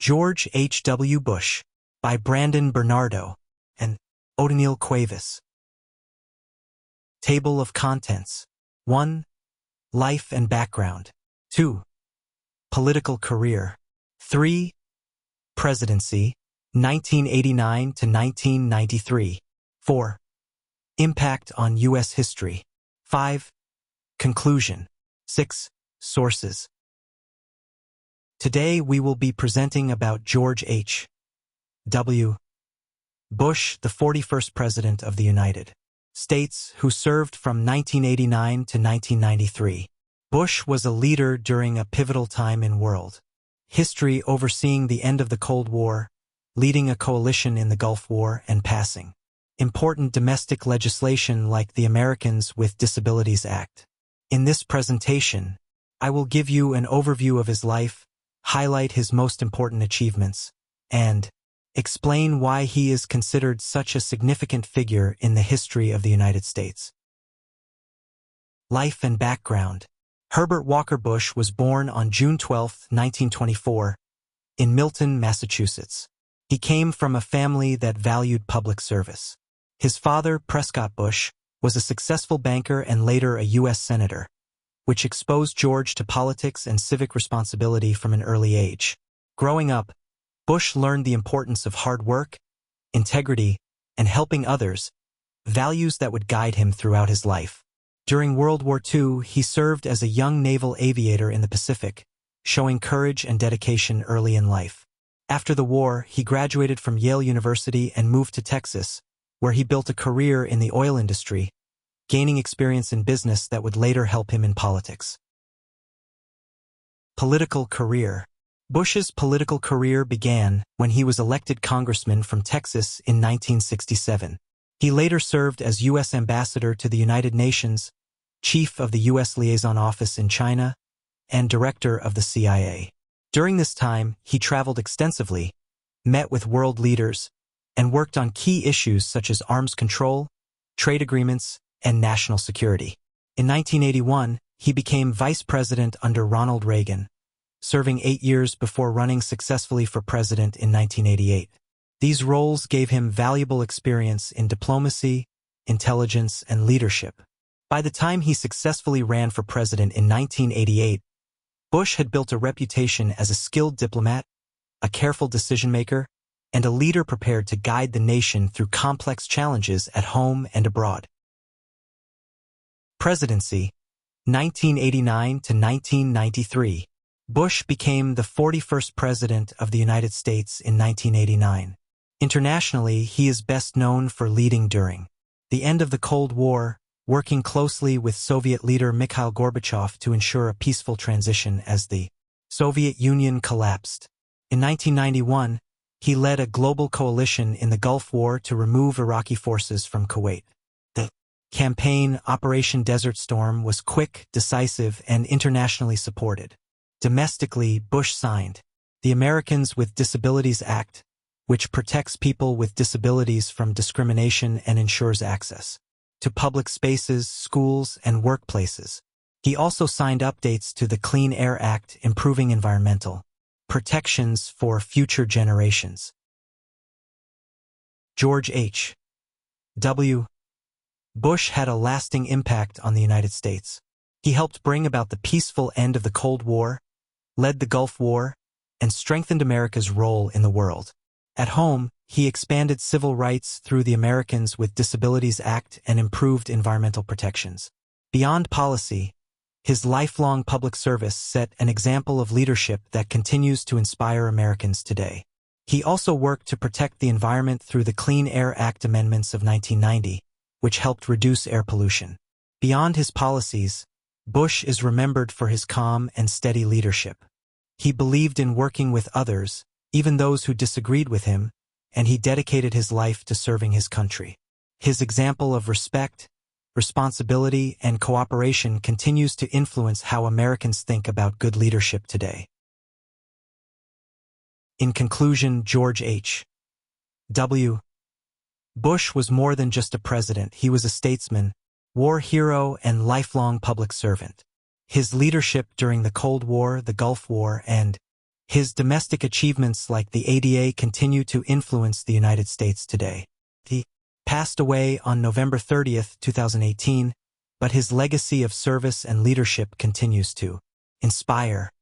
George H. W. Bush, by Brandon Bernardo and Odenil Cuevas. Table of Contents. 1. Life and background. 2. Political career. 3. Presidency, 1989 to 1993. 4. Impact on U.S. history. 5. Conclusion. 6. Sources. Today we will be presenting about George H. W. Bush, the 41st President of the United States, who served from 1989 to 1993. Bush was a leader during a pivotal time in world history, overseeing the end of the Cold War, leading a coalition in the Gulf War, and passing important domestic legislation like the Americans with Disabilities Act. In this presentation, I will give you an overview of his life, highlight his most important achievements, and explain why he is considered such a significant figure in the history of the United States. Life and background. Herbert Walker Bush was born on June 12, 1924, in Milton, Massachusetts. He came from a family that valued public service. His father, Prescott Bush, was a successful banker and later a U.S. Senator, which exposed George to politics and civic responsibility from an early age. Growing up, Bush learned the importance of hard work, integrity, and helping others, values that would guide him throughout his life. During World War II, he served as a young naval aviator in the Pacific, showing courage and dedication early in life. After the war, he graduated from Yale University and moved to Texas, where he built a career in the oil industry, gaining experience in business that would later help him in politics. Political career. Bush's political career began when he was elected congressman from Texas in 1967. He later served as U.S. Ambassador to the United Nations, Chief of the U.S. Liaison Office in China, and Director of the CIA. During this time, he traveled extensively, met with world leaders, and worked on key issues such as arms control, trade agreements, and national security. In 1981, he became vice president under Ronald Reagan, serving 8 years before running successfully for president in 1988. These roles gave him valuable experience in diplomacy, intelligence, and leadership. By the time he successfully ran for president in 1988, Bush had built a reputation as a skilled diplomat, a careful decision-maker, and a leader prepared to guide the nation through complex challenges at home and abroad. Presidency, 1989 to 1993. Bush became the 41st President of the United States in 1989. Internationally, he is best known for leading during the end of the Cold War, working closely with Soviet leader Mikhail Gorbachev to ensure a peaceful transition as the Soviet Union collapsed. In 1991, he led a global coalition in the Gulf War to remove Iraqi forces from Kuwait. The campaign, Operation Desert Storm, was quick, decisive, and internationally supported. Domestically, Bush signed the Americans with Disabilities Act, which protects people with disabilities from discrimination and ensures access to public spaces, schools, and workplaces. He also signed updates to the Clean Air Act, improving environmental protections for future generations. George H. W. Bush had a lasting impact on the United States. He helped bring about the peaceful end of the Cold War, led the Gulf War, and strengthened America's role in the world. At home, he expanded civil rights through the Americans with Disabilities Act and improved environmental protections. Beyond policy, his lifelong public service set an example of leadership that continues to inspire Americans today. He also worked to protect the environment through the Clean Air Act amendments of 1990, which helped reduce air pollution. Beyond his policies, Bush is remembered for his calm and steady leadership. He believed in working with others, even those who disagreed with him, and he dedicated his life to serving his country. His example of respect, responsibility, and cooperation continues to influence how Americans think about good leadership today. In conclusion, George H. W. Bush was more than just a president. He was a statesman, war hero, and lifelong public servant. His leadership during the Cold War, the Gulf War, and His domestic achievements like the ADA continue to influence the United States today. He passed away on November 30th, 2018, but his legacy of service and leadership continues to inspire